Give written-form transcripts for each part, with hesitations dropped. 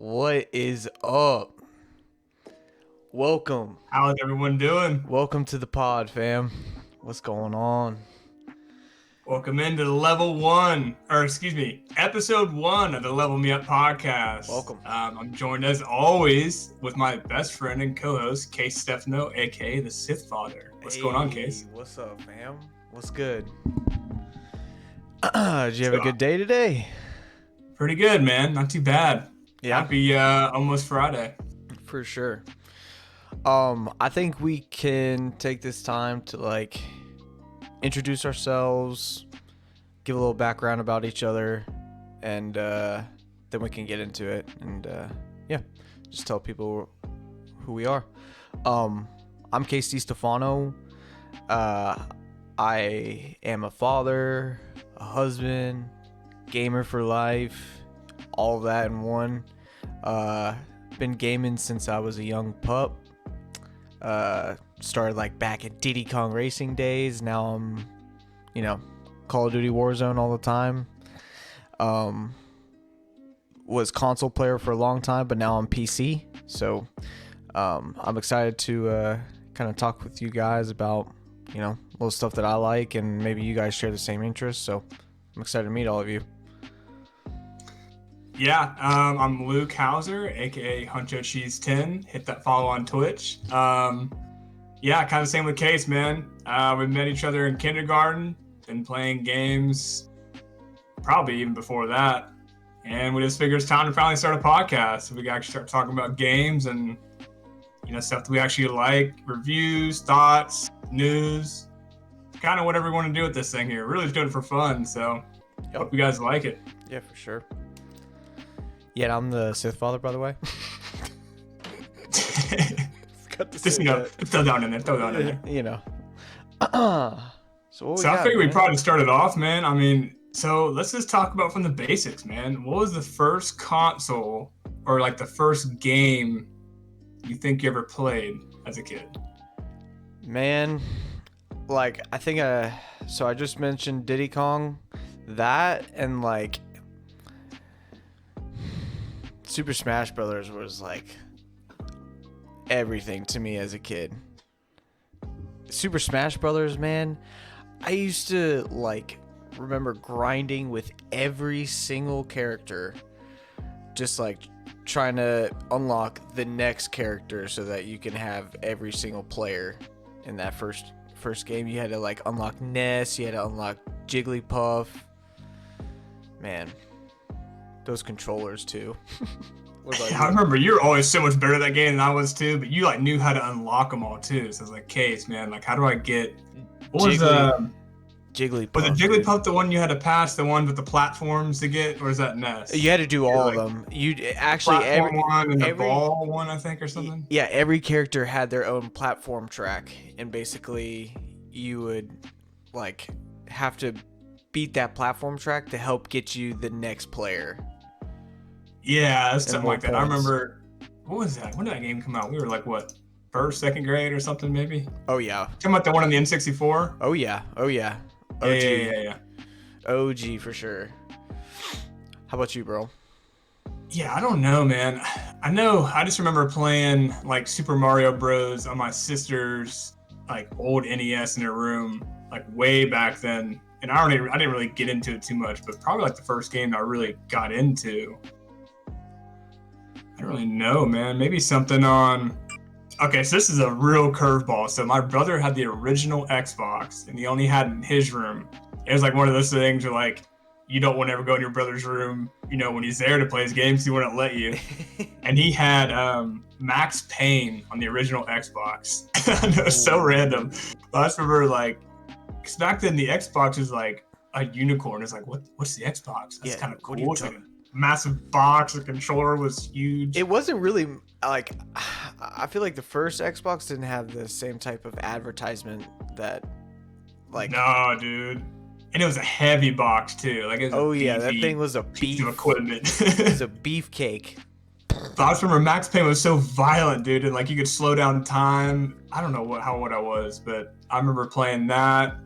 What is up? Welcome. How's everyone doing? Welcome to the pod, fam. What's going on? Welcome into episode 1 of the LevelMeUp podcast. Welcome. I'm joined as always with my best friend and co-host, Case Stefano, aka the Sith Father. What's going on, Case? What's up, fam? What's good? Did you have a good day today? Pretty good, man. Not too bad. Yeah. Happy almost Friday. For sure. I think we can take this time to introduce ourselves, give a little background about each other, and then we can get into it and just tell people who we are. I'm Casey Stefano. I am a father, a husband, gamer for life, all of that in one. Been gaming since I was a young pup. Started back at Diddy Kong Racing days. Now I'm, Call of Duty Warzone all the time. Was console player for a long time, but now I'm PC. So I'm excited to kind of talk with you guys about, little stuff that I like, and maybe you guys share the same interests. So I'm excited to meet all of you. Yeah, I'm Luke Hauser, aka Huncho Cheese 10. Hit that follow on Twitch. Kind of same with Case, man. We met each other in kindergarten, been playing games probably even before that, and we just figured it's time to finally start a podcast. So we can actually start talking about games and stuff that we actually like, reviews, thoughts, news, kind of whatever we want to do with this thing here. We're really just doing it for fun, so hope you guys like it. Yeah, for sure. Yeah, I'm the Sith Father, by the way. Just, throw down in there. So I figured we probably started off, man. I mean, so let's just talk about from the basics, man. What was the first console or the first game you think you ever played as a kid? Man, I think so I just mentioned Diddy Kong, that, and Super Smash Brothers was everything to me as a kid. Super Smash Brothers, man, I used to remember grinding with every single character, just trying to unlock the next character so that you can have every single player in that first game. You had to unlock Ness, you had to unlock Jigglypuff. Man, those controllers too. I remember you were always so much better at that game than I was too, but you knew how to unlock them all too. So I was like, Case, man, how do I get Jigglypuff? Was it Jigglypuff the one you had to pass, the one with the platforms to get, or is that Ness? You had to do all of them. You actually every one and the ball one, I think, or something. Yeah, every character had their own platform track, and basically you would have to beat that platform track to help get you the next player. Yeah, something like that. I remember, what was that? When did that game come out? We were first, second grade or something, maybe? Oh, yeah. Talking about the one on the N64? Oh, yeah. OG. Yeah. OG for sure. How about you, bro? Yeah, I don't know, man. I just remember playing Super Mario Bros. On my sister's old NES in her room, way back then. And I didn't really get into it too much, but probably the first game I really got into. I don't really know, man. Maybe something on... Okay, so this is a real curveball. So my brother had the original Xbox, and he only had it in his room. It was one of those things where you don't want to ever go in your brother's room, when he's there to play his games, he wouldn't let you. And he had Max Payne on the original Xbox. I know, it's so random. But I just remember because back then the Xbox was a unicorn. It's what's the Xbox? That's kind of cool. It's a massive box. The controller was huge. It wasn't really I feel the first Xbox didn't have the same type of advertisement that No, dude. And it was a heavy box too. It was that thing was a piece of equipment. It was a beefcake. But I just remember Max Payne was so violent, dude, and you could slow down time. I don't know how old I was, but I remember playing that.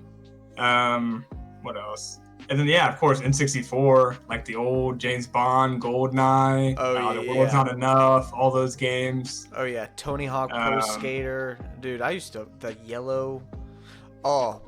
What else? And then, yeah, of course, N64, like the old James Bond, GoldenEye, Oh yeah, The World's yeah. Not Enough, all those games. Oh yeah, Tony Hawk Pro Skater, dude. I used to the yellow. Oh,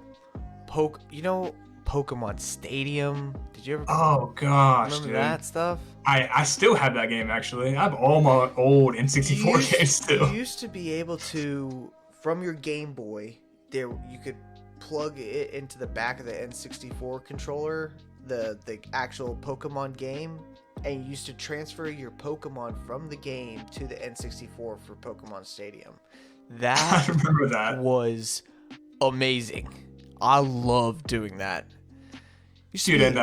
Pokemon Stadium. Did you ever Oh gosh, remember dude. that stuff? I still have that game actually. I have all my old N64 games still. You used to be able to, from your Game Boy, there you could plug it into the back of the N64 controller, the actual Pokemon game, and you used to transfer your Pokemon from the game to the N64 for Pokemon Stadium. That I remember that. was amazing. I love doing that. Dude, and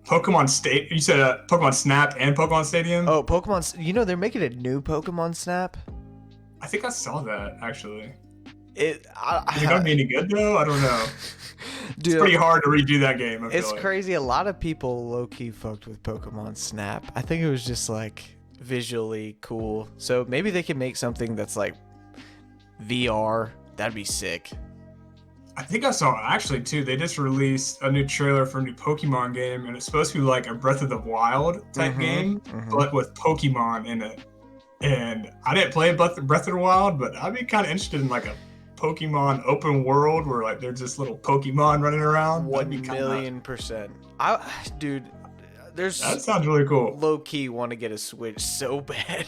Pokemon State. You said Pokemon Snap and Pokemon Stadium. Oh, Pokemon! You know they're making a new Pokemon Snap. I think I saw that actually. Is it gonna be any good though? I don't know. Dude, it's pretty hard to redo that game. It's crazy. A lot of people low-key fucked with Pokemon Snap. I think it was just like visually cool. So maybe they can make something that's like VR. That'd be sick. I think I saw actually too. They just released a new trailer for a new Pokemon game, and it's supposed to be like a Breath of the Wild type game, but with Pokemon in it. And I didn't play Breath of the Wild, but I'd be kind of interested in like a Pokemon open world where like there's just little Pokemon running around. 1,000,000%. Dude, that sounds really cool. Low key want to get a Switch so bad.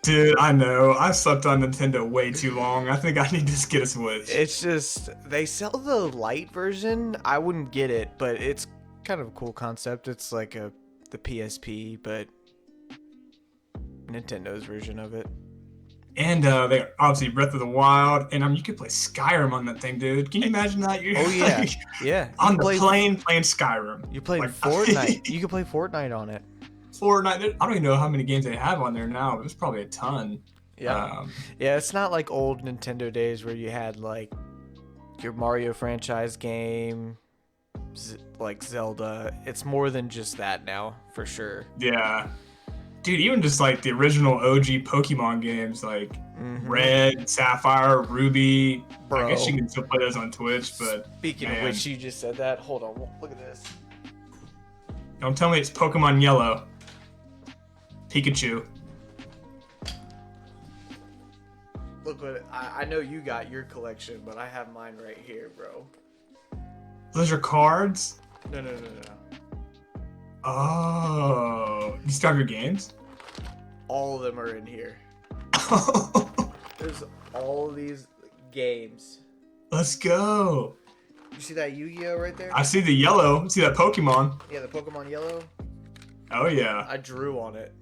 Dude, I know. I slept on Nintendo way too long. I think I need to get a Switch. It's just they sell the light version. I wouldn't get it, but it's kind of a cool concept. It's like the PSP, but Nintendo's version of it. And they obviously Breath of the Wild, and you could play Skyrim on that thing, dude. Can you imagine that? Oh yeah, yeah. On the plane playing Skyrim. You played Fortnite. You could play Fortnite on it. Fortnite. I don't even know how many games they have on there now, but there's probably a ton. Yeah, yeah. It's not like old Nintendo days where you had like your Mario franchise game, like Zelda. It's more than just that now, for sure. Yeah. Dude, even just like the original OG Pokemon games, like Red, Sapphire, Ruby. Bro. I guess you can still play those on Twitch, but Speaking of which, you just said that. Hold on, look at this. Don't tell me it's Pokemon Yellow. Pikachu. Look what I know you got your collection, but I have mine right here, bro. Those are cards? No. Oh, you still have your games? All of them are in here. There's all these games. Let's go. You see that Yu-Gi-Oh right there? I see the yellow. I see that Pokemon. Yeah, the Pokemon Yellow. Oh yeah. I drew on it.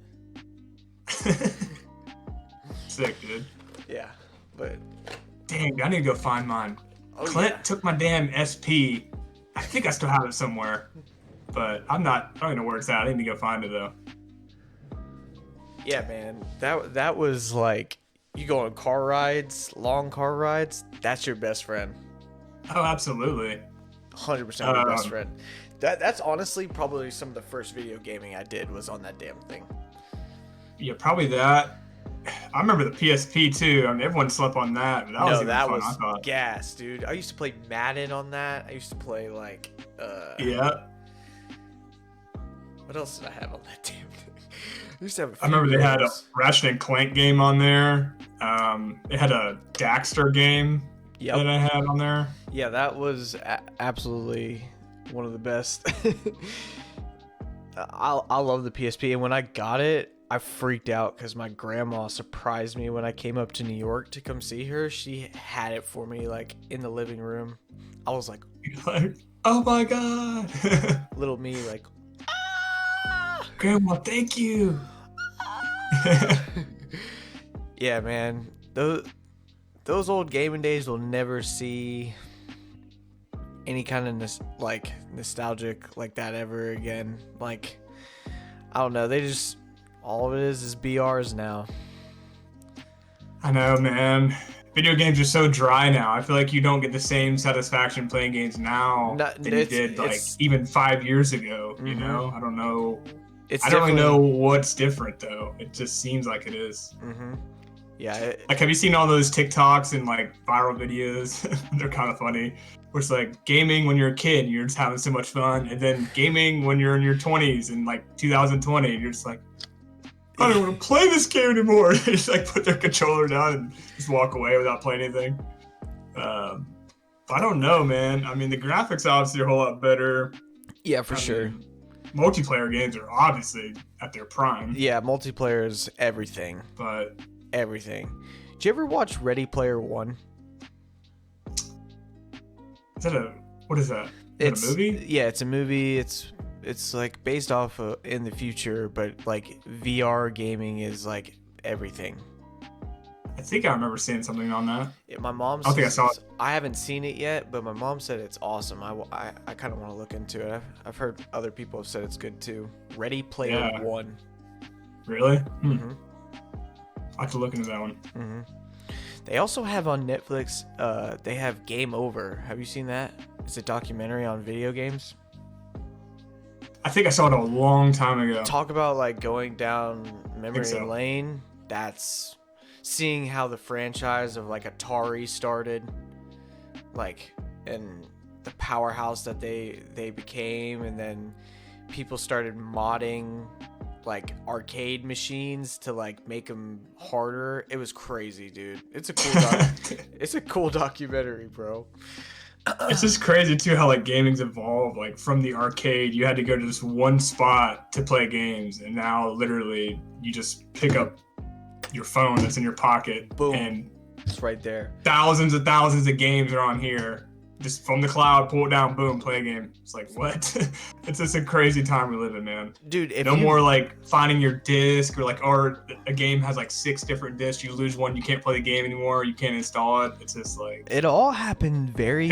Sick, dude. Yeah, but dang, I need to go find mine. Oh, Clint took my damn SP. I think I still have it somewhere, but I don't even know where it's at. I need to go find it though. Yeah, man, that was like, you go on car rides, long car rides. That's your best friend. Oh, absolutely. 100% your best friend. That's honestly probably some of the first video gaming I did was on that damn thing. Yeah, probably that. I remember the PSP too. I mean, everyone slept on that. But that was fun, gas, dude. I used to play Madden on that. I used to play like yeah. What else did I have on that damn thing? I used to have I remember they had a Ratchet and Clank game on there. They had a Daxter game that I had on there. Yeah, that was absolutely one of the best. I love the PSP, and when I got it, I freaked out because my grandma surprised me when I came up to New York to come see her. She had it for me like in the living room. I was like, oh my god. Little me like, Grandma, thank you. Yeah, man. Those old gaming days will never see any kind of nostalgic like that ever again. Like, I don't know. They just, all of it is BRs now. I know, man. Video games are so dry now. I feel like you don't get the same satisfaction playing games now than you did like even 5 years ago. You know, I don't know. I don't really know what's different though. It just seems like it is. Yeah. Like, have you seen all those TikToks and like viral videos? They're kind of funny. Where it's like gaming when you're a kid, and you're just having so much fun, and then gaming when you're in your 20s in like 2020, and you're just like, I don't want to play this game anymore. They just like put their controller down and just walk away without playing anything. I don't know, man. I mean, the graphics obviously are a whole lot better. Yeah, for sure. Multiplayer games are obviously at their prime. Yeah, multiplayer is everything. But everything. Did you ever watch Ready Player One? What is that? Is that a movie? Yeah, it's a movie. It's like based off of in the future, but like VR gaming is like everything. I think I remember seeing something on that. Yeah, my mom. I think I saw it. I haven't seen it yet, but my mom said it's awesome. I kind of want to look into it. I've heard other people have said it's good too. Ready Player One. Really? Mm-hmm. I have to look into that one. Mm-hmm. They also have on Netflix. They have Game Over. Have you seen that? It's a documentary on video games. I think I saw it a long time ago. Talk about like going down memory lane. That's seeing how the franchise of like Atari started, like, and the powerhouse that they became, and then people started modding like arcade machines to like make them harder. It was crazy, dude. It's a cool it's a cool documentary, bro. It's just crazy too how like gaming's evolved. Like from the arcade, you had to go to this one spot to play games, and now literally you just pick up your phone that's in your pocket, boom, and it's right there. Thousands of games are on here. Just from the cloud, pull it down, boom, play a game. It's like, what? It's just a crazy time we live in, man. Dude, no more like finding your disc or a game has like 6 different discs. You lose one, you can't play the game anymore. You can't install it. It's just like it all happened very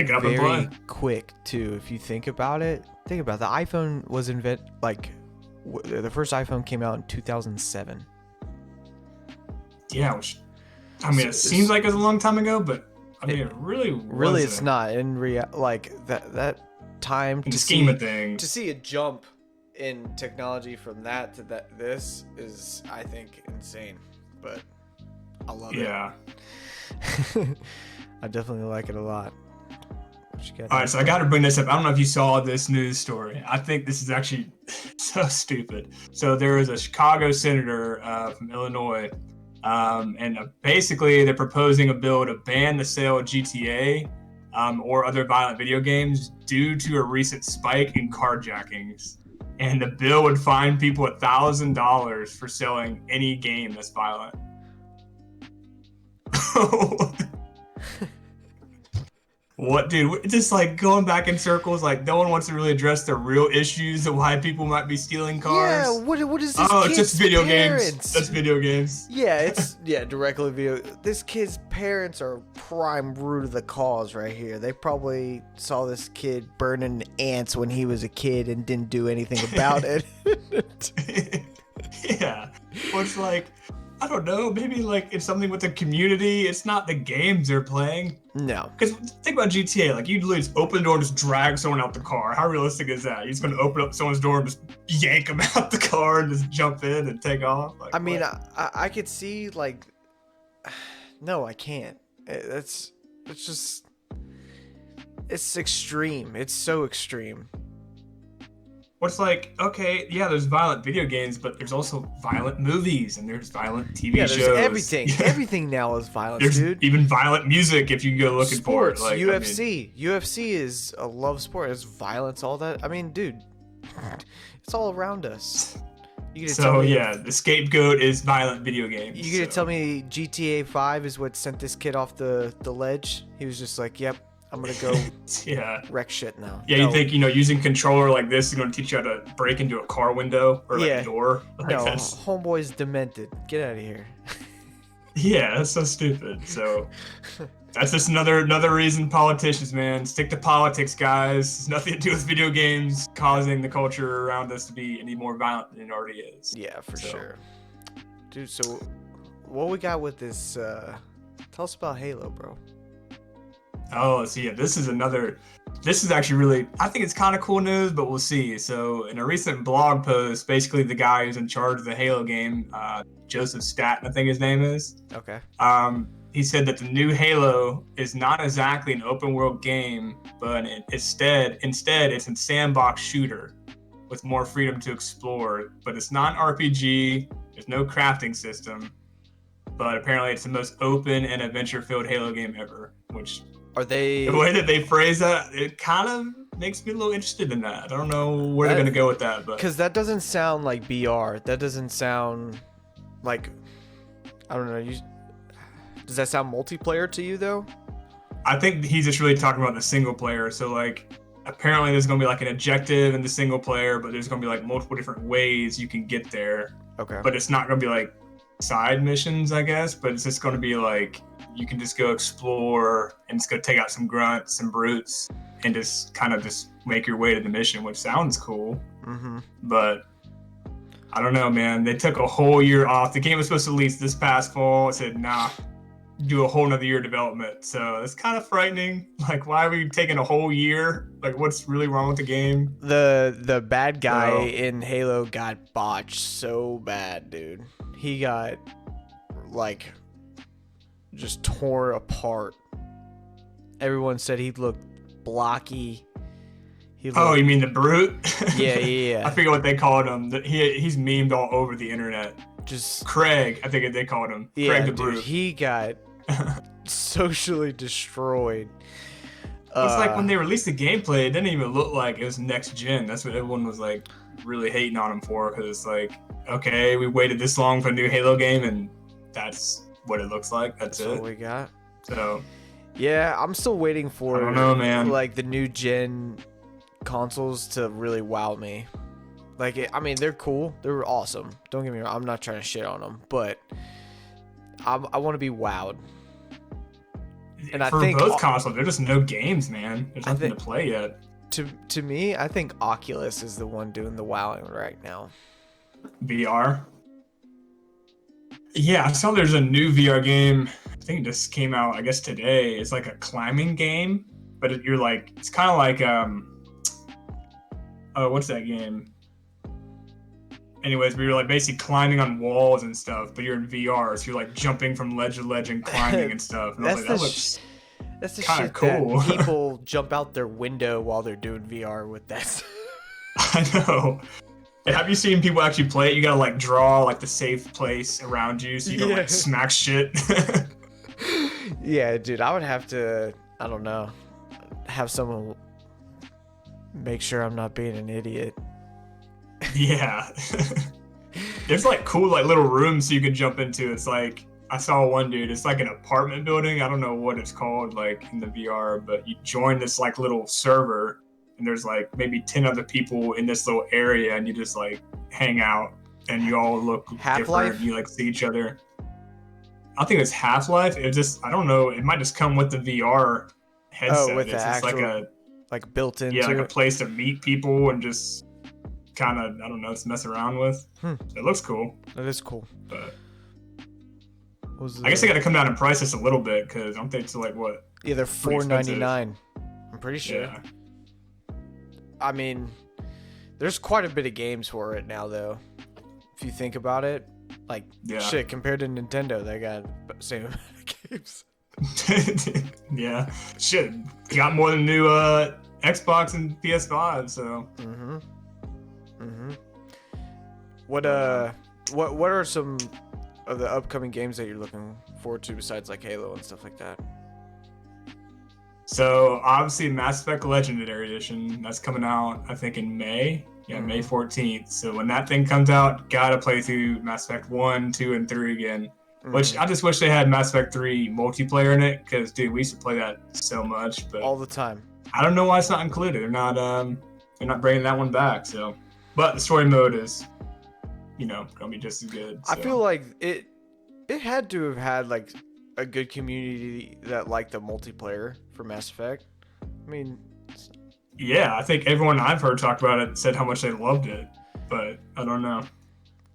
quick too. If you think about it, the iPhone was the first iPhone came out in 2007. Yeah, it seems like it's a long time ago, but I mean, it really wasn't. It's not in like that time in the scheme of things. To see a jump in technology from that to this is, I think, insane. But I love it. Yeah. I definitely like it a lot. All right, so I got to bring this up. I don't know if you saw this news story. I think this is actually so stupid. So there is a Chicago senator from Illinois. And basically, they're proposing a bill to ban the sale of GTA or other violent video games due to a recent spike in carjackings. And the bill would fine people $1,000 for selling any game that's violent. What, dude? Just like going back in circles. Like no one wants to really address the real issues of why people might be stealing cars. Yeah, what is this? Oh, it's just video parents? games. That's video games. Yeah, it's directly video. This kid's parents are prime root of the cause right here. They probably saw this kid burning ants when he was a kid and didn't do anything about it. Yeah, well, it's like, I don't know, maybe like it's something with the community. It's not the games they're playing. No. Because think about GTA, like you literally just open the door and just drag someone out the car. How realistic is that? You're just going to open up someone's door and just yank them out the car and just jump in and take off? Like, I mean, I could see like, no, I can't. It's extreme. It's so extreme. What's like, okay, yeah, there's violent video games, but there's also violent movies and there's violent TV shows. Yeah, there's everything. Everything now is violence, there's dude. Even violent music if you go looking Sports, for it. Like, UFC. UFC is a love sport. It's violence, all that. I mean, dude, it's all around us. The scapegoat is violent video games. You gonna tell me GTA 5 is what sent this kid off the ledge? He was just like, yep, I'm gonna go wreck shit now. Yeah, no. You think, using controller like this is gonna teach you how to break into a car window or like a door? Like no, homeboy's demented. Get out of here. Yeah, that's so stupid. So that's just another reason politicians, man, stick to politics, guys. It's nothing to do with video games causing the culture around us to be any more violent than it already is. Yeah, for sure. Dude, so what we got with this, tell us about Halo, bro. Oh, so yeah, this is actually really, I think it's kind of cool news, but we'll see. So in a recent blog post, basically the guy who's in charge of the Halo game, Joseph Staten, I think his name is, Okay. he said that the new Halo is not exactly an open world game, but instead it's a sandbox shooter with more freedom to explore. But it's not an RPG, there's no crafting system, but apparently it's the most open and adventure-filled Halo game ever, which Are they the way that they phrase that, it kind of makes me a little interested in that. I don't know where they're gonna go with that, but because that doesn't sound like BR. That doesn't sound like, I don't know. Does that sound multiplayer to you though? I think he's just really talking about the single player. So like, apparently there's gonna be like an objective in the single player, but there's gonna be like multiple different ways you can get there. Okay. But it's not gonna be like side missions, I guess. But it's just gonna be like you can just go explore and just go take out some grunts, some brutes, and just kind of just make your way to the mission, which sounds cool. Mm-hmm. But I don't know, man. They took a whole year off. The game was supposed to release this past fall. It said, nah, do a whole nother year of development. So it's kind of frightening. Like, why are we taking a whole year? Like, what's really wrong with the game? The bad guy in Halo got botched so bad, dude. He got like just tore apart. Everyone said he looked blocky. Oh, you mean the brute? Yeah. I forget what they called him. He's memed all over the internet. Just Craig, I think they called him. Yeah, Craig the dude, brute. he got socially destroyed. It's like when they released the gameplay, it didn't even look like it was next gen. That's what everyone was like really hating on him for, because it's like, okay, we waited this long for a new Halo game, and that's what it looks like. That's it. what we got. So yeah, I'm still waiting for I don't know, man. like the new gen consoles to really wow me. Like, I mean, they're cool, they're awesome. Don't get me wrong. I'm not trying to shit on them, but I want to be wowed. And for I think both consoles, there's just no games, man. There's nothing to play yet. To me, I think Oculus is the one doing the wowing right now. VR. Yeah, I saw there's a new VR game. I think it just came out, I guess today. It's like a climbing game, but you're like, it's kind of like what's that game? Anyways, we were like basically climbing on walls and stuff, but you're in VR, so you're like jumping from ledge to ledge and climbing and stuff. And I was like, that looks that's the kind shit of cool. that people jump out their window while they're doing VR with that. I know. And have you seen people actually play it? You gotta like draw like the safe place around you, so you don't like smack shit. Yeah, dude, I would have to, I don't know, have someone make sure I'm not being an idiot. Yeah. There's like cool like little rooms you can jump into. It's like, I saw one dude, it's like an apartment building. I don't know what it's called like in the VR, but you join this like little server and there's like maybe 10 other people in this little area and you just like hang out and you all look Half-Life? different. You like see each other. I think it's Half-Life. It just, I don't know. It might just come with the VR headset. Oh, with the actual, it's like a, like built into yeah, like a it. place to meet people and just kind of, I don't know, to mess around with. It looks cool. That is cool. But I I guess they got to come down in price just a little bit, because I'm thinking like what? Yeah, they're $4.99. I'm pretty sure. Yeah. I mean, there's quite a bit of games for it now, though. If you think about it, like shit, compared to Nintendo, they got the same amount of games. Yeah, shit, you got more than new Xbox and PS5, so. What are some of the upcoming games that you're looking forward to besides like Halo and stuff like that? So obviously Mass Effect Legendary Edition, that's coming out I think in May. Yeah, May 14th. So when that thing comes out, gotta play through Mass Effect 1, 2, and 3 again. Which I just wish they had Mass Effect 3 multiplayer in it, because dude, we used to play that so much. But all the time. I don't know why it's not included. They're not bringing that one back. So, but the story mode is, gonna be just as good. So. I feel like it had to have had like a good community that liked the multiplayer for Mass Effect. I mean, yeah, I think everyone I've heard talk about it said how much they loved it, but I don't know.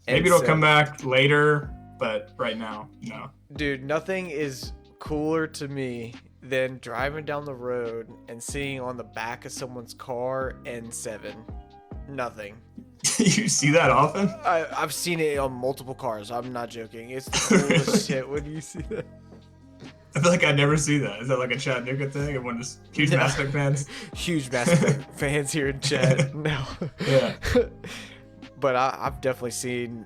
Maybe it'll come back later, but right now, no. Dude, nothing is cooler to me than driving down the road and seeing on the back of someone's car N7. Nothing. You see that often? I've seen it on multiple cars. I'm not joking. It's the coolest shit when you see that. I feel like I never see that. Is that like a Chattanooga thing? Everyone just huge Mass Effect fans? Huge Mass Effect fans here in chat. No. Yeah. But I've definitely seen.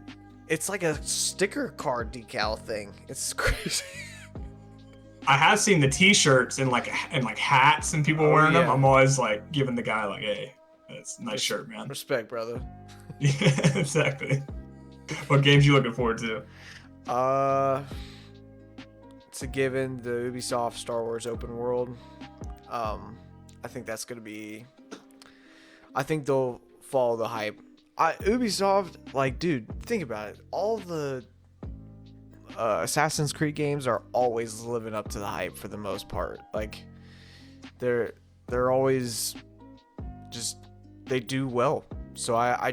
It's like a sticker card decal thing. It's crazy. I have seen the T-shirts and like hats and people wearing them. I'm always like giving the guy like, hey, that's a nice shirt, man. Respect, brother. Yeah, exactly. What games you looking forward to? It's a given, the Ubisoft Star Wars open world. I think that's gonna be. I think they'll follow the hype. Ubisoft, like, dude, think about it. All the Assassin's Creed games are always living up to the hype for the most part. Like, they're always just, they do well. So I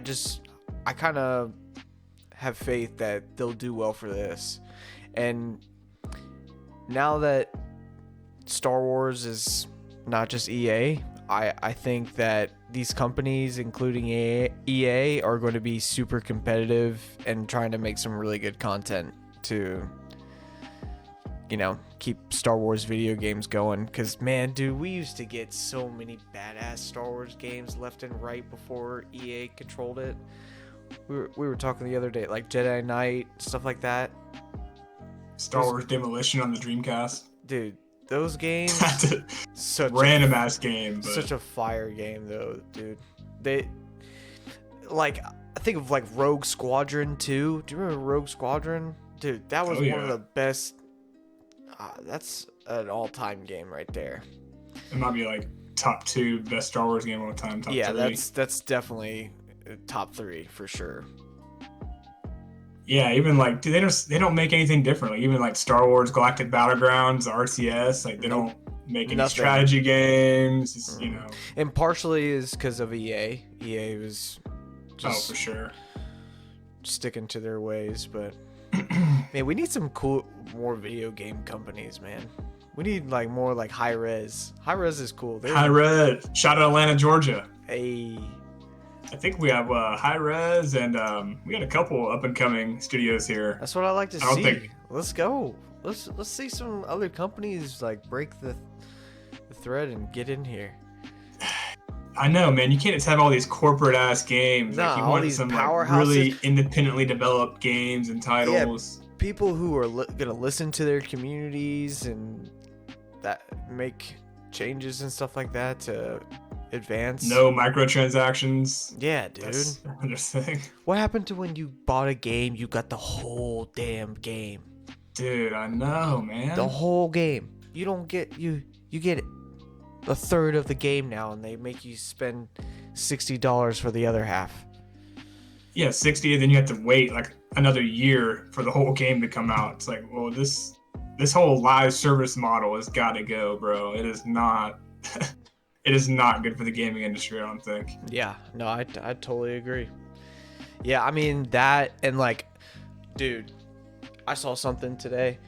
kind of have faith that they'll do well for this. And now that Star Wars is not just EA, I think that these companies, including EA, are going to be super competitive and trying to make some really good content to, keep Star Wars video games going. Because, man, dude, we used to get so many badass Star Wars games left and right before EA controlled it. We were talking the other day, like Jedi Knight, stuff like that. Star Wars Demolition on the Dreamcast. Dude, those games, such random ass game, but such a fire game though, dude. They, like, I think of like Rogue Squadron 2. Do you remember Rogue Squadron? Dude, that was one of the best. That's an all-time game right there. It might be like top 2 best Star Wars game of all time. Top 3. that's definitely top 3 for sure. Yeah, even like, dude, they don't make anything different. Like, even like Star Wars Galactic Battlegrounds, RTS, like they don't make any strategy games. It's, And partially is because of EA. EA was just for sure sticking to their ways, but man, we need some more video game companies, man. We need like more like High Res. High Res is cool. High Res. Shout out Atlanta, Georgia. Hey. I think we have High Res and we got a couple up and coming studios here. That's what I like to see. Let's go. Let's see some other companies like break the thread and get in here. I know, man. You can't just have all these corporate ass games. Nah, like you want some like really independently developed games and titles. Yeah, people who are gonna listen to their communities and that make changes and stuff like that to advance. No microtransactions. Yeah, dude. That's another thing. What happened to when you bought a game, you got the whole damn game? Dude, I know, man. The whole game. You don't get you get a third of the game now, and they make you spend $60 for the other half. Yeah, 60, and then you have to wait like another year for the whole game to come out. It's like, well, this whole live service model has got to go, bro. It is not. It is not good for the gaming industry, I don't think. Yeah, no, I totally agree. Yeah, I mean, that, and like, dude, I saw something today.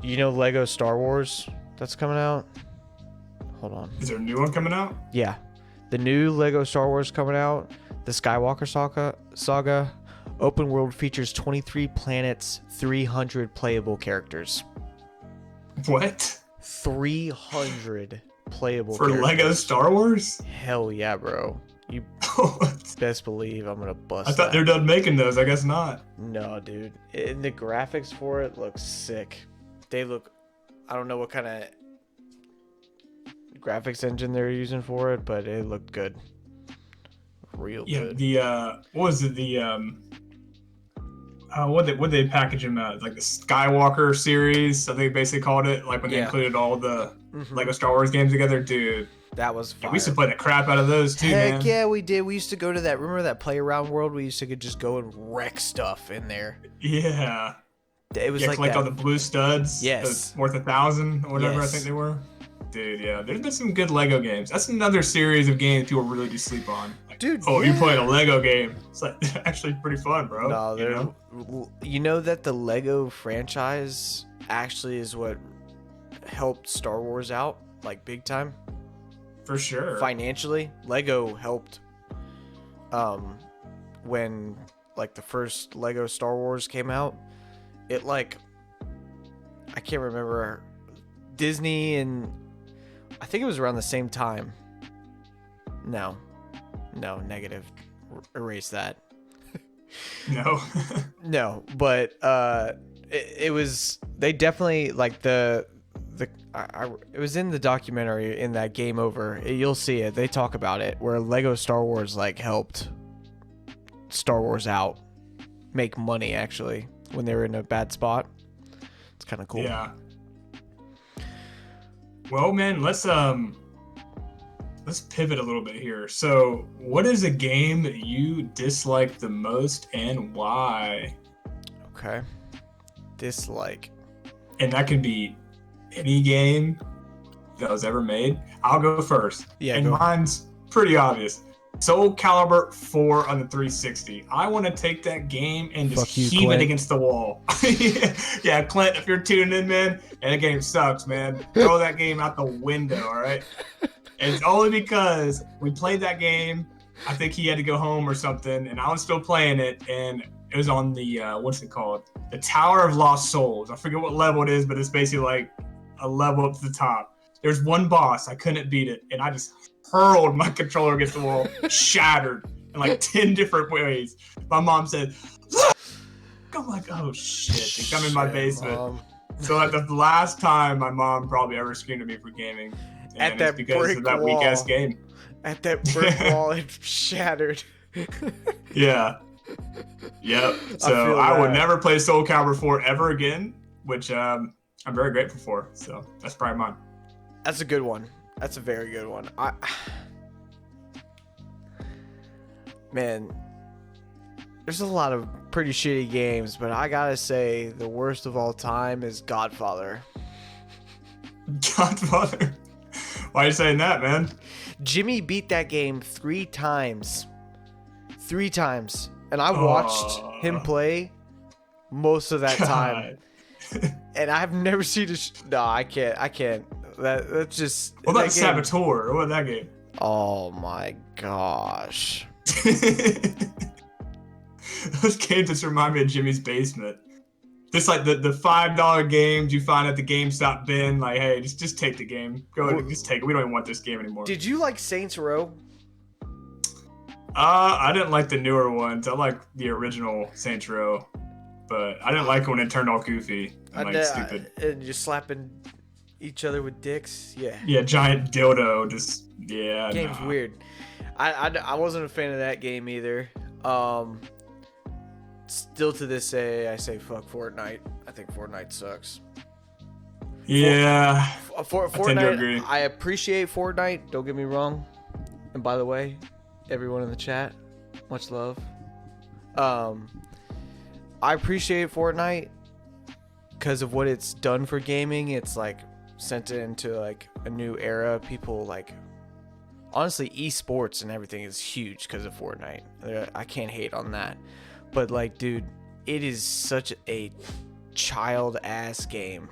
Lego Star Wars that's coming out? Hold on. Is there a new one coming out? Yeah. The new Lego Star Wars coming out, the Skywalker saga. Open world features 23 planets, 300 playable characters. What? 300 playable for characters. Lego Star Wars? Hell yeah, bro. You best believe I'm gonna bust. I thought they're done making those. I guess not. No, dude. And the graphics for it look sick. They look. I don't know what kind of graphics engine they're using for it, but it looked good. Real good. Yeah. The what was it? The what they package them as? Like the Skywalker series, I think they basically called it. Like when they included all the Lego Star Wars games together, dude. That was fire. Yeah, we used to play the crap out of those too, man. Heck yeah, we did. We used to go to that. Remember that play around world? We used to just go and wreck stuff in there. Yeah. It was like collect that. all the blue studs. Yes. Worth 1,000 or whatever I think they were. Dude, yeah. There's been some good Lego games. That's another series of games people really do sleep on. Like, dude, you played a Lego game. It's like actually pretty fun, bro. No, you know that the Lego franchise actually is what helped Star Wars out like big time. For sure. Financially, Lego helped when like the first Lego Star Wars came out. It like I can't remember, Disney, and I think it was around the same time. No, negative. Erase that. No. No, but it was, they definitely like it was in the documentary, in that Game Over. You'll see it. They talk about it where Lego Star Wars like helped Star Wars out make money actually when they were in a bad spot. It's kind of cool. Yeah. Well, man, let's pivot a little bit here. So, what is a game that you dislike the most and why? Okay. Dislike. And that can be any game that was ever made. I'll go first. Yeah. And mine's pretty obvious. Soul Calibur 4 on the 360. I want to take that game and just heave it against the wall. Yeah, Clint, if you're tuning in, man, and the game sucks, man, throw that game out the window, all right? And it's only because we played that game. I think he had to go home or something, and I was still playing it, and it was on the, what's it called? The Tower of Lost Souls. I forget what level it is, but it's basically like a level up to the top. There's one boss. I couldn't beat it, and I just hurled my controller against the wall, shattered in like 10 different ways. My mom said, "Look!" I'm like, oh shit, I'm in my basement. Mom. So like the last time my mom probably ever screamed at me for gaming. And At that because brick of that wall. weak ass game. At that brick wall, it shattered. Yeah. Yep. So I would never play Soul Calibur 4 ever again, which I'm very grateful for. So that's probably mine. That's a good one. That's a very good one. Man, there's a lot of pretty shitty games, but I gotta say the worst of all time is Godfather. Godfather? Why are you saying that, man? Jimmy beat that game 3 times. 3 times. And I watched him play most of that time. And I've never seen no, I can't. That's just... What about Saboteur? What about that game? Oh my gosh. Those games just remind me of Jimmy's basement. Just like the $5 games you find at the GameStop bin, like, hey, just take the game. Go ahead and just take it. We don't even want this game anymore. Did you like Saints Row? I didn't like the newer ones. I like the original Saints Row, but I didn't like it when it turned all goofy and like stupid. And you're slapping each other with dicks? Yeah. Yeah, giant dildo. Just, yeah. Game's weird. I wasn't a fan of that game either. Still to this day, I say fuck Fortnite. I think Fortnite sucks. Yeah. Fortnite, I tend to agree. I appreciate Fortnite. Don't get me wrong. And by the way, everyone in the chat, much love. I appreciate Fortnite because of what it's done for gaming. It's like sent it into like a new era. People like, honestly, esports and everything is huge because of Fortnite. I can't hate on that. But like, dude, it is such a child ass game.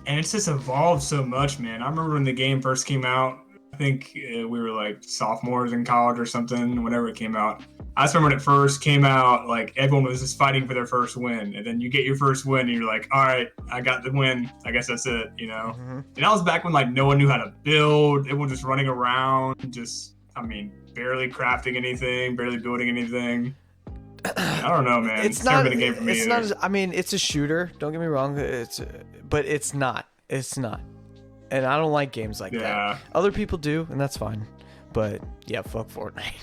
And it's just evolved so much, man. I remember when the game first came out, I think we were like sophomores in college or something, whenever it came out. I just remember when it first came out, like everyone was just fighting for their first win. And then you get your first win and you're like, all right, I got the win. I guess that's it, you know? Mm-hmm. And that was back when like no one knew how to build. Everyone just running around, barely crafting anything, barely building anything. I don't know, man. It's never been a game for me either. It's a shooter. Don't get me wrong. But it's not. It's not. And I don't like games like that. Other people do, and that's fine. But yeah, fuck Fortnite.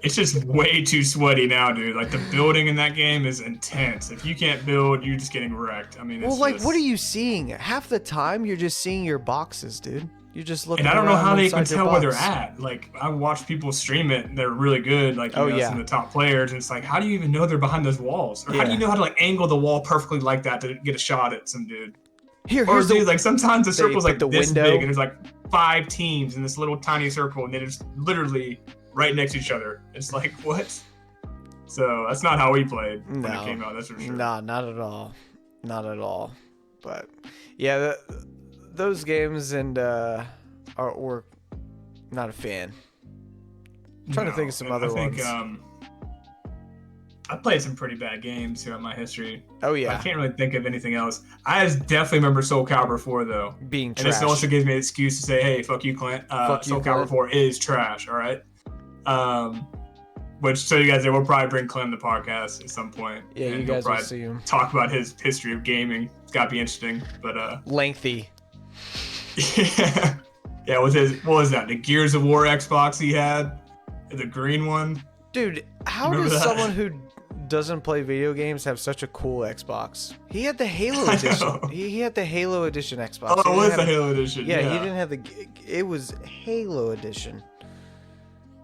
It's just way too sweaty now, dude. Like the building in that game is intense. If you can't build, you're just getting wrecked. I mean, it's what are you seeing? Half the time, you're just seeing your boxes, dude. You're just looking. And I don't know how they can tell where they're at. Like I watch people stream it, and they're really good. Like some of the top players, and it's like, how do you even know they're behind those walls? Or how do you know how to like angle the wall perfectly like that to get a shot at some dude? Like sometimes the circle's like this big, and there's like 5 teams in this little tiny circle, and they're just literally right next to each other. It's like, what? So that's not how we played when it came out. That's for sure. Nah, not at all. Not at all. But yeah, those games and were not a fan. I'm trying to think of some other ones. I played some pretty bad games throughout my history. Oh yeah, I can't really think of anything else. I definitely remember Soul Calibur 4 though, being and trash. this also gives me an excuse to say, "Hey, fuck you, Clint. Soul Calibur 4 is trash." All right. Which, so you guys, we'll probably bring Clint on the podcast at some point. Yeah, and you guys will see him talk about his history of gaming. It's gotta be interesting, but lengthy. Yeah, with his, what was that? The Gears of War Xbox he had, the green one. Dude, how does someone who doesn't play video games have such a cool Xbox? He had the Halo edition. He had the Halo edition Xbox. Oh, it was the Halo edition. Yeah, he didn't have it was Halo edition.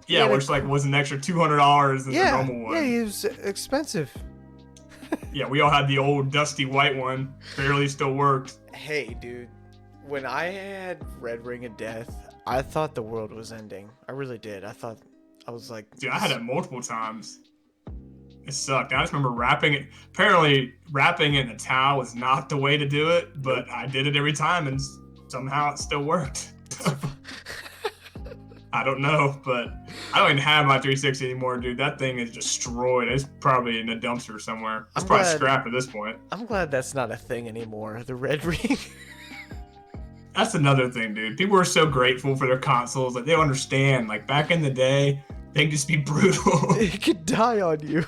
Yeah, which like was an extra $200 than the normal one. Yeah, he was expensive. Yeah, we all had the old dusty white one. Barely still worked. Hey, dude. When I had Red Ring of Death, I thought the world was ending. I really did. I was like... Dude, I had it multiple times. It sucked. I just remember wrapping it. Apparently, wrapping it in a towel was not the way to do it, but I did it every time, and somehow it still worked. I don't know, but I don't even have my 360 anymore, dude. That thing is destroyed. It's probably in a dumpster somewhere. It's probably scrap at this point. I'm glad that's not a thing anymore, the Red Ring. That's another thing, dude. People are so grateful for their consoles. Like, they don't understand. Like, back in the day, they could just be brutal. It could die on you.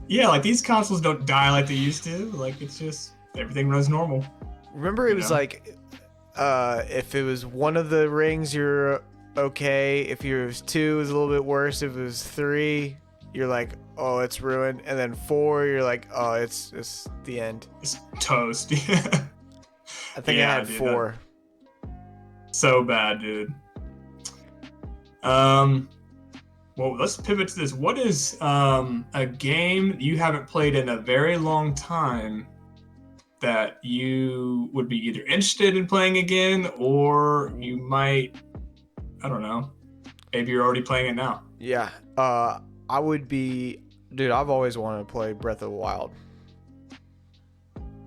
Yeah, like, these consoles don't die like they used to. Like, it's just, everything runs normal. Remember, it was like, if it was one of the rings, you're okay. If it was 2, it was a little bit worse. If it was 3, you're like, oh, it's ruined. And then 4, you're like, oh, it's the end. It's toast. I think I had 4. So bad, dude. Well, let's pivot to this. What is a game you haven't played in a very long time that you would be either interested in playing again, or you might, I don't know, maybe you're already playing it now? Yeah. I would be, dude, I've always wanted to play Breath of the Wild.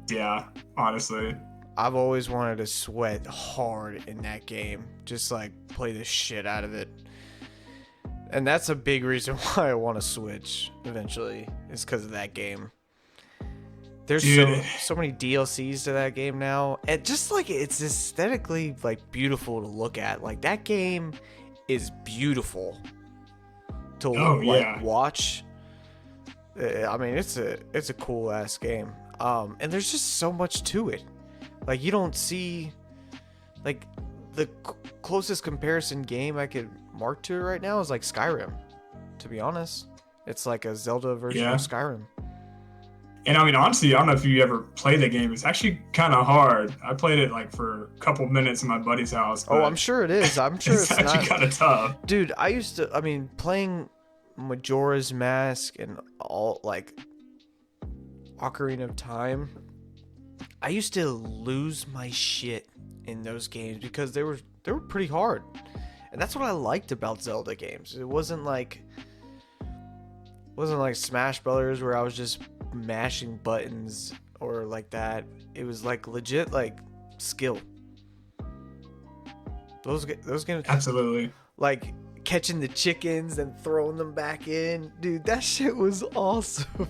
Yeah, honestly. I've always wanted to sweat hard in that game. Just like play the shit out of it. And that's a big reason why I want to switch eventually, is because of that game. There's so many DLCs to that game now. And just like it's aesthetically like beautiful to look at. Like that game is beautiful to watch. I mean, it's a cool ass game. And there's just so much to it. Like, you don't see, like, the closest comparison game I could mark to it right now is, like, Skyrim, to be honest. It's like a Zelda version of Skyrim. And, I mean, honestly, I don't know if you ever played the game. It's actually kind of hard. I played it, like, for a couple minutes in my buddy's house. Oh, I'm sure it is. I'm sure it's actually kind of tough. Dude, playing Majora's Mask and all, like, Ocarina of Time, I used to lose my shit in those games because they were pretty hard. And that's what I liked about Zelda games. It wasn't like Smash Brothers where I was just mashing buttons or like that. It was like legit like skill. Those games, absolutely, like catching the chickens and throwing them back in. Dude, that shit was awesome.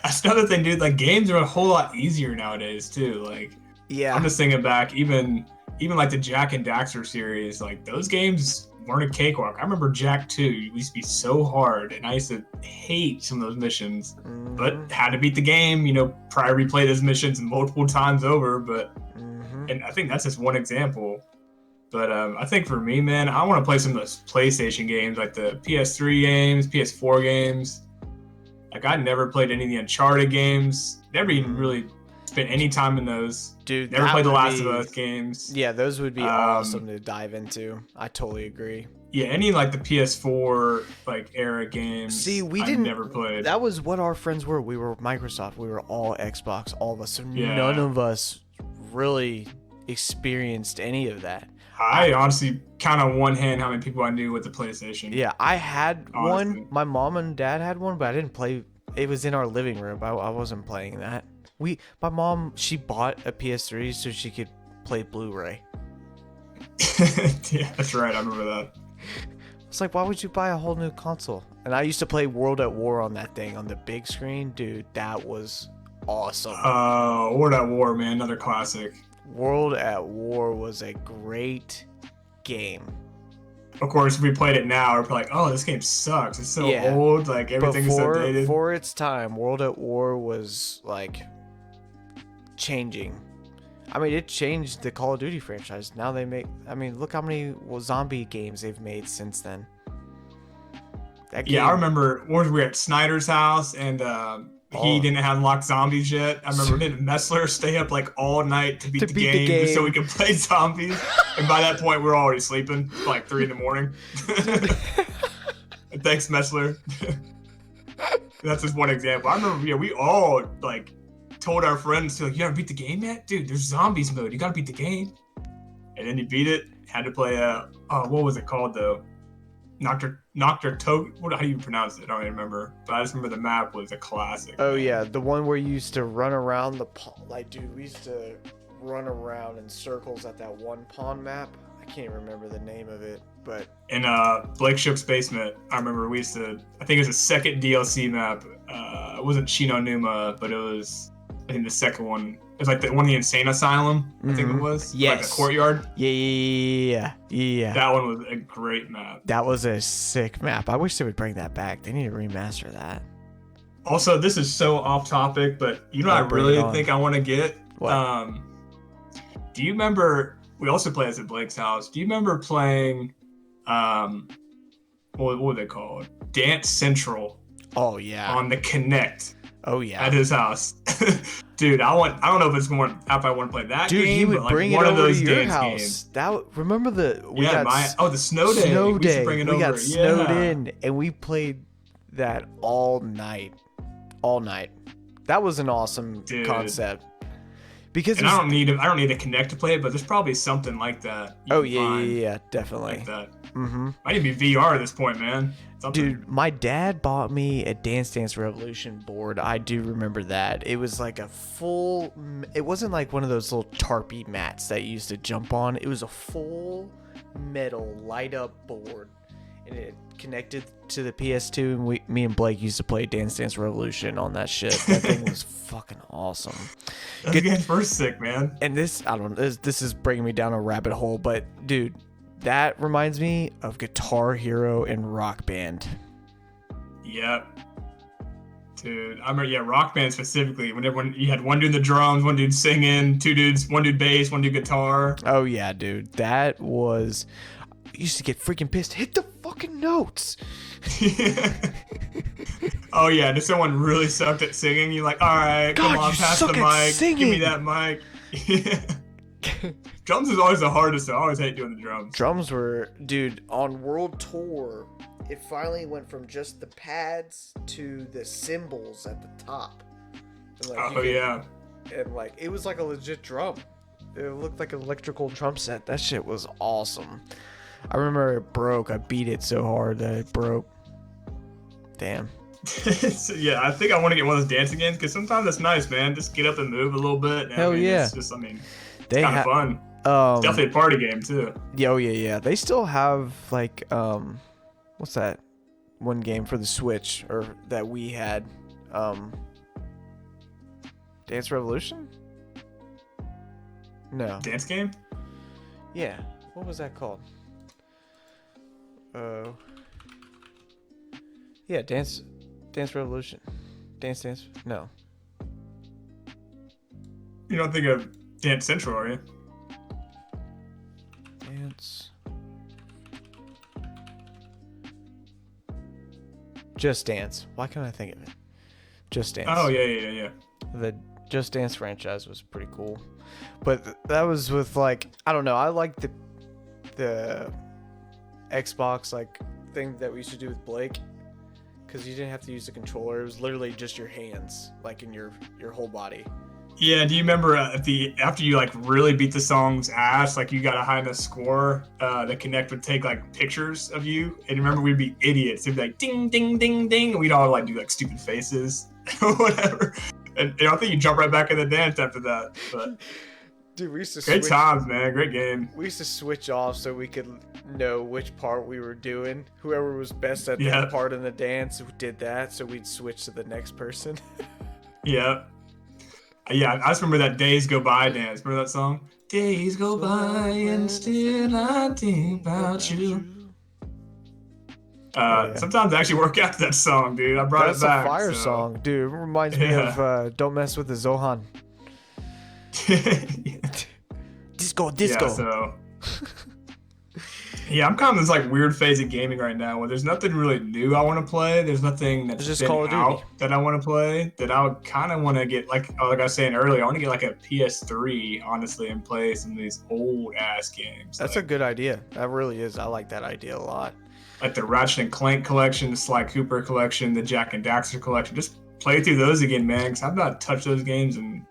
That's another thing, dude. Like, games are a whole lot easier nowadays too. Like, yeah, I'm just thinking back, even like the Jak and Daxter series. Like, those games weren't a cakewalk. I remember Jak 2 used to be so hard, and I used to hate some of those missions, but had to beat the game. You know, probably replay those missions multiple times over. But and I think that's just one example. But I think for me, man, I want to play some of those PlayStation games, like the PS3 games, PS4 games. Like, I never played any of the Uncharted games. Never even really spent any time in those. Dude, never played the Last of Us games. Yeah, those would be awesome to dive into. I totally agree. Yeah, any like the PS4 like era games. See, I've never played. That was what our friends were. We were Microsoft. We were all Xbox, all of us. So none of us really experienced any of that. I honestly count on one hand how many people I knew with the PlayStation. Yeah, I had one. My mom and dad had one, but I didn't play it was in our living room. I wasn't playing that. My mom, she bought a PS3 so she could play Blu-ray. Yeah, that's right. I remember that. It's like, why would you buy a whole new console? And I used to play World at War on that thing on the big screen. Dude, that was awesome. World at War, man, another classic. World at War was a great game. Of course, if we played it now, we're like, oh, this game sucks. It's so old. Like, everything's so dated. For its time, World at War was, like, changing. I mean, it changed the Call of Duty franchise. Now they make... I mean, look how many zombie games they've made since then. Yeah, I remember we were at Snyder's house, and he didn't have unlocked zombies yet. I remember didn't Messler stay up, like, all night to beat the game just so we could play zombies? And by that point, we were already sleeping, like 3 in the morning. Thanks, Messler. That's just one example. I remember, yeah, we all, like... told our friends, like, you gotta beat the game yet? Dude, there's zombies mode. You gotta beat the game. And then you beat it. Had to play what was it called though? How do you pronounce it? I don't even remember. But I just remember the map was a classic. Oh yeah, the one where you used to run around the pond. Like, dude, we used to run around in circles at that one pond map. I can't remember the name of it, but in Blake Shook's basement, I remember we used to. I think it was a second DLC map. It wasn't Chino Numa, but it was. I think the second one is like the one in the insane asylum. I think it was. Yes. Like the courtyard. Yeah. That one was a great map. That was a sick map. I wish they would bring that back. They need to remaster that. Also, this is so off topic, but you know what I really think I want to get? What? Do you remember? We also played this at Blake's house. Do you remember playing? What were they called? Dance Central. Oh yeah. On the Kinect. Oh yeah. At his house. Dude, I don't know if it's more if I want to play that game. Dude, he would bring it over to your house. Games. Remember the snow day. Snow day. We used to bring it over. Got snowed in, and we played that all night. All night. That was an awesome concept. Because I don't need a Kinect to play it, but there's probably something like that. Yeah, definitely. Like that. Mm-hmm. I need to be VR at this point, man. Dude, my dad bought me a Dance Dance Revolution board. I do remember that. It was like a full... It wasn't like one of those little tarpy mats that you used to jump on. It was a full metal light-up board. And it connected to the PS2. And me and Blake used to play Dance Dance Revolution on that shit. That thing was fucking awesome. That game's first sick, man. And this is bringing me down a rabbit hole. But, dude... That reminds me of Guitar Hero and Rock Band. Yep. Dude, I remember, Rock Band specifically, when you had one dude the drums, one dude singing, one dude bass, one dude guitar. Oh, yeah, dude. That was... I used to get freaking pissed. Hit the fucking notes. Oh, yeah, if someone really sucked at singing, you're like, all right, come on, pass the mic. Singing. Give me that mic. Drums is always the hardest. I always hate doing the drums. Drums were, dude, on World Tour, it finally went from just the pads to the cymbals at the top. And And like, it was like a legit drum. It looked like an electrical drum set. That shit was awesome. I remember it broke. I beat it so hard that it broke. Damn. So, yeah, I think I want to get one of those dancing games because sometimes it's nice, man. Just get up and move a little bit. Hell yeah. It's just, it's kind of fun. It's definitely a party game too. Yeah. They still have like what's that one game for the Switch or that we had? Dance Revolution? No. Dance game? Yeah. What was that called? Yeah, Dance Revolution. Dance. No. You don't think of Dance Central, are you? Just Dance. Why can't I think of it? Just Dance. Oh, yeah. The Just Dance franchise was pretty cool. But that was with like, I don't know, I like the Xbox like thing that we used to do with Blake. Because you didn't have to use the controller. It was literally just your hands, like in your whole body. Yeah, do you remember after you like really beat the song's ass, like you got a high enough score, the Connect would take like pictures of you, and remember we'd be idiots. It'd be like ding ding ding ding, and we'd all like do like stupid faces or whatever. And I think you jump right back in the dance after that. But Dude, we used to great switch. times, man. Great game. We used to switch off so we could know which part we were doing. Whoever was best at Yeah. that part in the dance did that, so we'd switch to the next person. Yeah. Yeah, I just remember that Days Go By dance. Remember that song? Days go by and still I think about you. Yeah. Sometimes I actually work out to that song, dude. I brought That's it back. a fire so. song, dude. It reminds me Yeah. of Don't Mess with the Zohan. Disco. Yeah, so yeah, I'm kind of in this like weird phase of gaming right now where there's nothing really new I want to play. There's nothing that's It's just been Call of Duty. out that I want to play. That I would kind of want to get like I was saying earlier. I want to get like a PS3 honestly and play some of these old ass games. That's a good idea. That really is. I like that idea a lot. Like the Ratchet and Clank collection, the Sly Cooper collection, the Jack and Daxter collection. Just play through those again, man. Because I've not touched those games in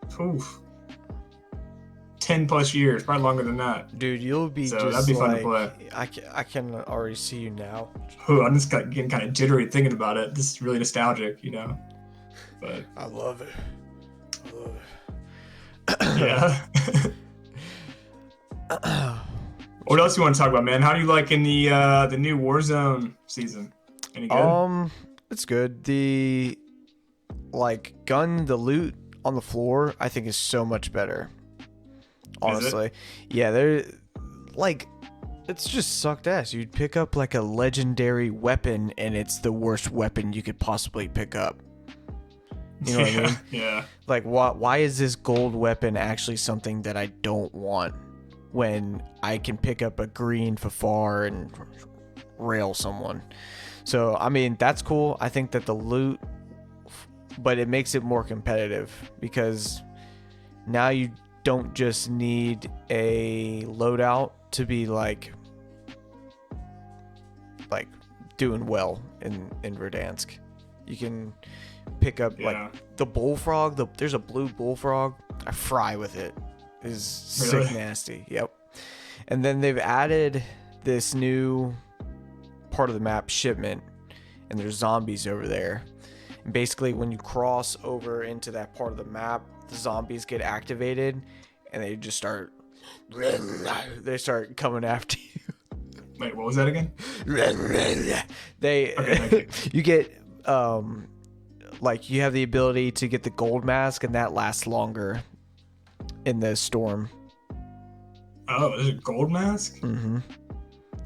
10 plus years, probably longer than that. Dude, you'll be So just that'd be fun like, to play. I can already see you now. I'm just getting kind of jittery thinking about it. This is really nostalgic, you know. But I love it. yeah. What else you want to talk about, man? How do you like in the new Warzone season? Any good? It's good. The the loot on the floor, I think is so much better. Honestly, yeah, they're like, it's just sucked ass. You'd pick up like a legendary weapon, and it's the worst weapon you could possibly pick up. You know what I mean? Yeah. Like, why is this gold weapon actually something that I don't want when I can pick up a green Fafar and rail someone? So, I mean, that's cool. I think that the loot, but it makes it more competitive because now you don't just need a loadout to be like doing well in Verdansk. You can pick up like the bullfrog. There's a blue bullfrog. I fry with it. It is sick nasty. Yep. And then they've added this new part of the map, shipment, and there's zombies over there. And basically, when you cross over into that part of the map, the zombies get activated, and they just start coming after you. Wait, what was that again? You get like you have the ability to get the gold mask, and that lasts longer in the storm. Oh, is it gold mask? Mm-hmm.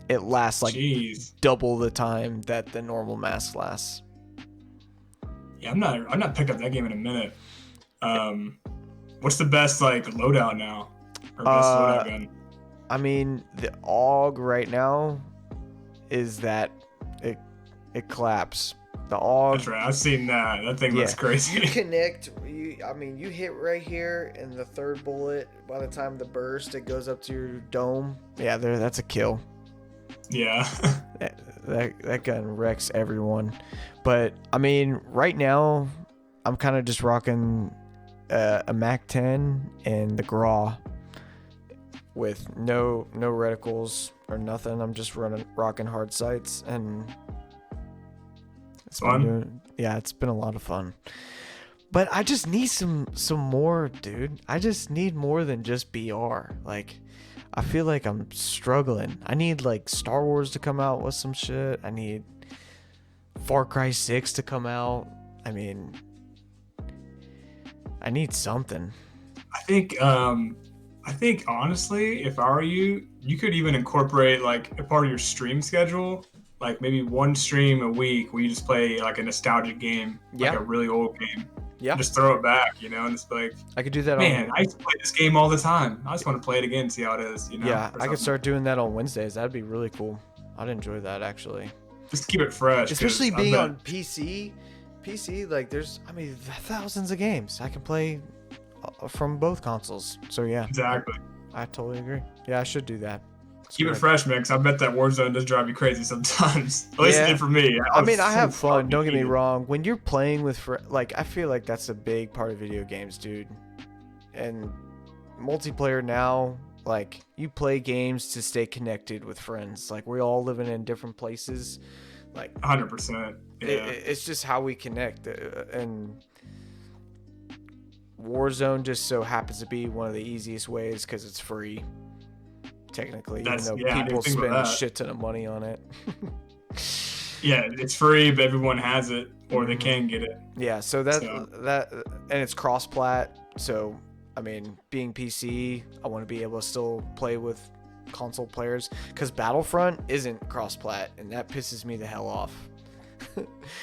It lasts like Jeez. double the time that the normal mask lasts. Yeah, I'm not picking up that game in a minute. What's the best like loadout now? Or best loadout gun? I mean, the AUG right now is that it claps. The AUG. That's right. I've seen that. That thing looks crazy. You connect. You hit right here, and the third bullet. By the time the burst, it goes up to your dome. Yeah, that's a kill. Yeah. that gun wrecks everyone. But I mean, right now, I'm kind of just rocking a Mac 10 and the Graw with no reticles or nothing. I'm just rocking hard sights, and it's fun. It's been a lot of fun. But I just need some more, dude. I just need more than just BR. Like, I feel like I'm struggling. I need like Star Wars to come out with some shit. I need Far Cry 6 to come out. I mean, I need something. I think honestly, if I were you, you could even incorporate like a part of your stream schedule, like maybe one stream a week where you just play like a nostalgic game, like a really old game. Yeah. Just throw it back, you know, and just like, I could do that. Man, I used to play this game all the time. I just want to play it again, see how it is, you know. Yeah, I could start doing that on Wednesdays. That'd be really cool. I'd enjoy that actually. Just keep it fresh. Especially being on PC. PC, like there's, thousands of games I can play from both consoles. So yeah. Exactly. I totally agree. Yeah, I should do that. Keep it fresh, man, because I bet that Warzone does drive you crazy sometimes. At least it did for me. I have fun. Don't get me wrong. When you're playing with I feel like that's a big part of video games, dude. and multiplayer now, like, you play games to stay connected with friends. Like, we're all living in different places. Like, 100%. Yeah. It's just how we connect. And Warzone just so happens to be one of the easiest ways because it's free, technically, even though people spend a shit ton of money on it. Yeah, it's free, but everyone has it, or they can get it. Yeah, so that and it's cross-plat. So, I mean, being PC, I want to be able to still play with console players, because Battlefront isn't cross-plat, and that pisses me the hell off.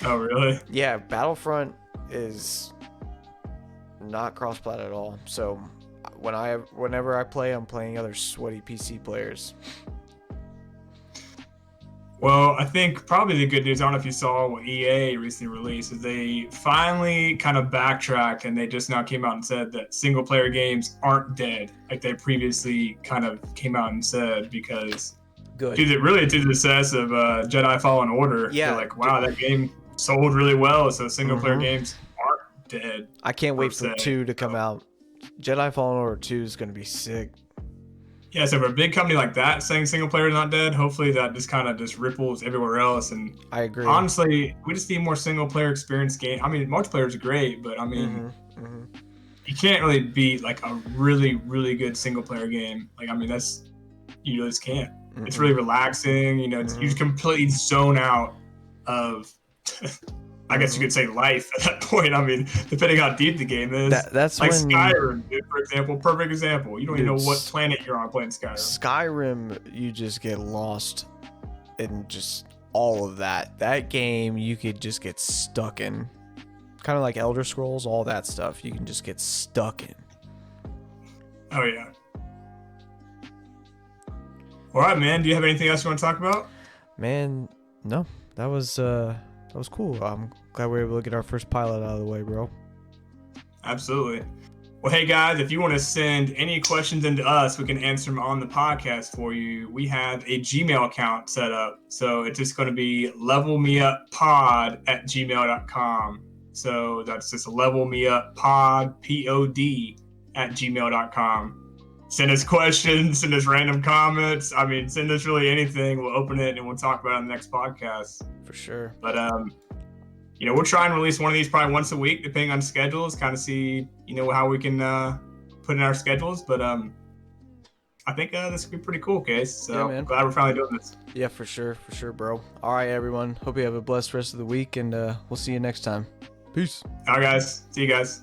Oh, really? Yeah, Battlefront is not cross-plat at all. So, whenever I play, I'm playing other sweaty PC players. Well, I think probably the good news, I don't know if you saw what EA recently released, is they finally kind of backtracked, and they just now came out and said that single player games aren't dead, like they previously kind of came out and said, because to the success of Jedi Fallen Order, they're like, wow, that game sold really well, so single player games aren't dead. I can't wait for 2 to come out. Jedi Fallen Order 2 is going to be sick. Yeah, so for a big company like that saying single player is not dead, hopefully that just kind of just ripples everywhere else. And I agree. Honestly, we just need more single player experience game. I mean, multiplayer is great, but I mean, you can't really beat like a really, really good single player game. Like, I mean, you just can't. It's really relaxing. You know, you just completely zone out of, I guess you could say, life at that point. I mean, depending how deep the game is. That's like when, Skyrim, dude, for example, perfect example. You don't even know what planet you're on playing Skyrim. Skyrim, you just get lost in just all of that. That game, you could just get stuck in. Kind of like Elder Scrolls, all that stuff. You can just get stuck in. Oh, yeah. All right, man. Do you have anything else you want to talk about? Man, no. That was cool. I'm glad we were able to get our first pilot out of the way, bro. Absolutely. Well, hey, guys, if you want to send any questions into us, we can answer them on the podcast for you. We have a Gmail account set up. So it's just going to be levelmeuppod@gmail.com. So that's just levelmeuppod, POD, @gmail.com. Send us questions, send us random comments. I mean, send us really anything. We'll open it and we'll talk about it on the next podcast. For sure. But, you know, we'll try and release one of these probably once a week, depending on schedules, kind of see, you know, how we can put in our schedules. But I think this could be pretty cool, Case. So yeah, man. Glad we're finally doing this. Yeah, for sure, bro. All right, everyone. Hope you have a blessed rest of the week, and we'll see you next time. Peace. All right, guys. See you guys.